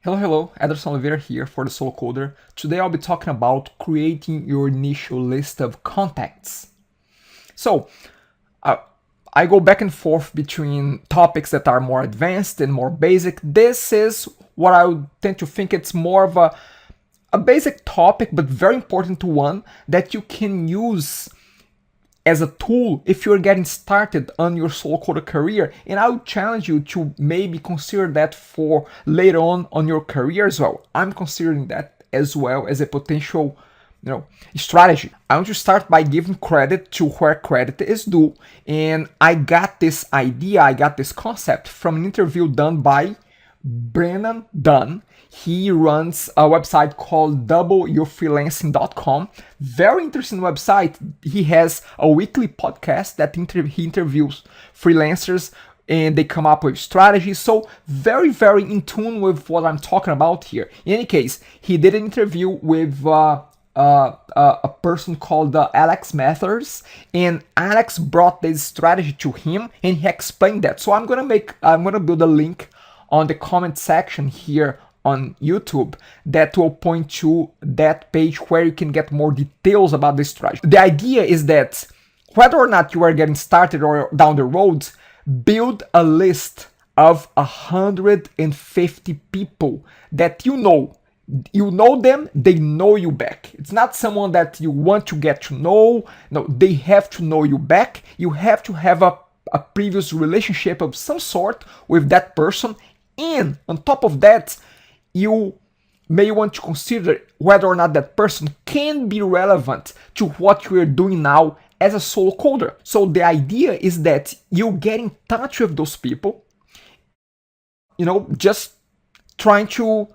Hello, Ederson Oliveira here for the Solo Coder. Today I'll be talking about creating your initial list of contacts. So, uh, I go back and forth between topics that are more advanced and more basic. This is what I would tend to think it's more of a basic topic, but very important one that you can use as a tool if you're getting started on your solo coder career, and I would challenge you to maybe consider that for later on your career as well. I'm considering that as well as a potential strategy. I want to start by giving credit to where credit is due, and I got this idea, I got this concept from an interview done by Brennan Dunn. He runs a website called doubleyourfreelancing.com. Very interesting website. He has a weekly podcast that he interviews freelancers and they come up with strategies. So very in tune with what I'm talking about here. In any case, he did an interview with a person called Alex Mathers, and Alex brought this strategy to him and he explained that. So I'm gonna build a link on the comment section here on YouTube that will point to that page where you can get more details about this strategy. The idea is that whether or not you are getting started or down the road, build a list of 150 people that you know. You know them, they know you back. It's not someone that you want to get to know. No, they have to know you back. You have to have a previous relationship of some sort with that person. And on top of that, you may want to consider whether or not that person can be relevant to what you are doing now as a solo coder. So the idea is that you get in touch with those people, just trying to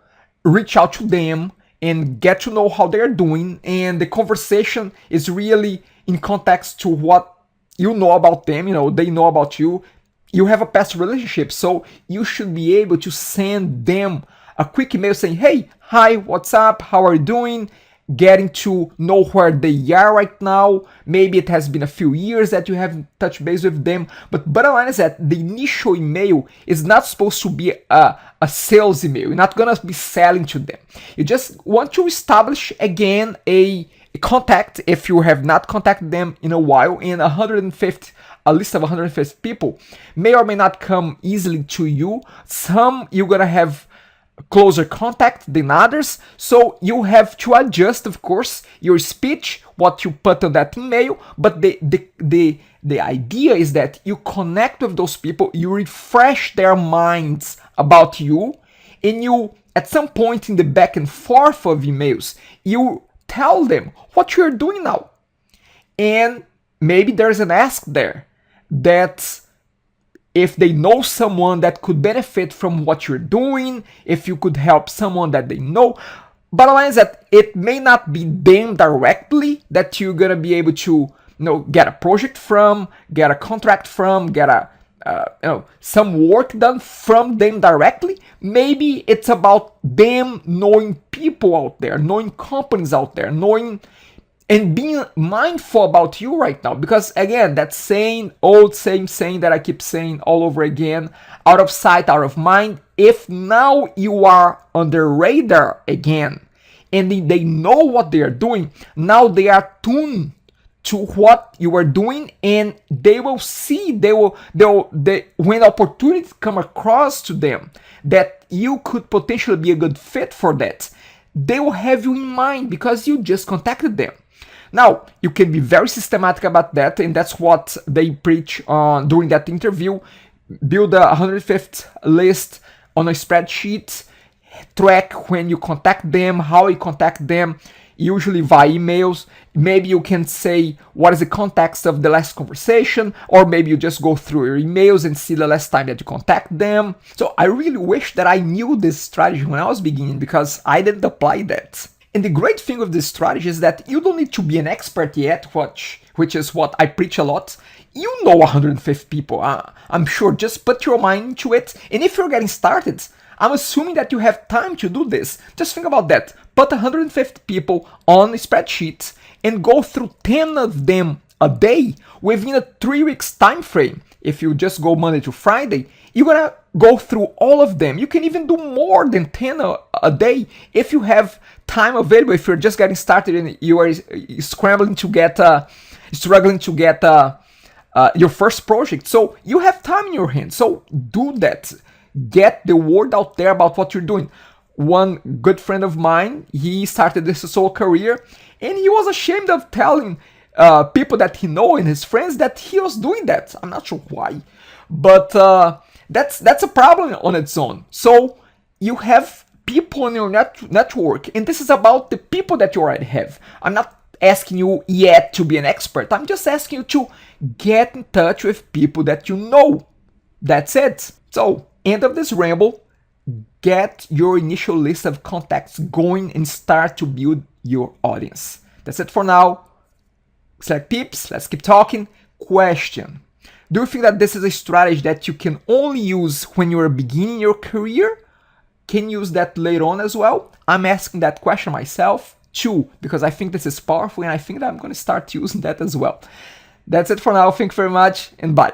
reach out to them and get to know how they're doing, and the conversation is really in context to what you know about them, they know about you. You have a past relationship, so you should be able to send them a quick email saying, hey, hi, what's up, how are you doing? Getting to know where they are right now. Maybe it has been a few years that you haven't touched base with them, but bottom line is that the initial email is not supposed to be a sales email. You're not gonna be selling to them. You just want to establish again a contact if you have not contacted them in a while, and a list of 150 people may or may not come easily to you. Some you're gonna have closer contact than others, so you have to adjust, of course, your speech, what you put on that email, but the idea is that you connect with those people, you refresh their minds about you, and you, at some point in the back and forth of emails, you tell them what you're doing now. And maybe there's an ask there that if they know someone that could benefit from what you're doing, if you could help someone that they know. Bottom line is that it may not be them directly that you're gonna be able to get a project from, get a contract from, get some work done from them directly. Maybe it's about them knowing people out there, knowing companies out there, knowing and being mindful about you right now. Because again, that same saying that I keep saying all over again, out of sight, out of mind. If now you are on their radar again and they know what they are doing, now they are tuned to what you are doing, and they will see, when opportunities come across to them that you could potentially be a good fit for that, they will have you in mind because you just contacted them. Now, you can be very systematic about that, and that's what they preach on during that interview. Build a 150th list on a spreadsheet, track when you contact them, how you contact them, usually via emails. Maybe you can say what is the context of the last conversation, or maybe you just go through your emails and see the last time that you contact them. So I really wish that I knew this strategy when I was beginning, because I didn't apply that. And the great thing with this strategy is that you don't need to be an expert yet, which is what I preach a lot. You know 150 people, I'm sure. Just put your mind into it. And if you're getting started, I'm assuming that you have time to do this. Just think about that. Put 150 people on a spreadsheet and go through 10 of them a day, within a 3 weeks time frame, if you just go Monday to Friday, you're gonna go through all of them. You can even do more than 10 a day if you have time available. If you're just getting started and you are struggling to get your first project, so you have time in your hands. So do that. Get the word out there about what you're doing. One good friend of mine, he started this solo career, and he was ashamed of telling people that he know and his friends that he was doing that. I'm not sure why, but that's a problem on its own. So you have people in your network, and this is about the people that you already have. I'm not asking you yet to be an expert. I'm just asking you to get in touch with people that you know. That's it. So, end of this ramble. Get your initial list of contacts going and start to build your audience. That's it for now. Select peeps, let's keep talking. Question: do you think that this is a strategy that you can only use when you are beginning your career? Can you use that later on as well? I'm asking that question myself too, because I think this is powerful, and I think that I'm going to start using that as well. That's it for now. Thank you very much, and bye.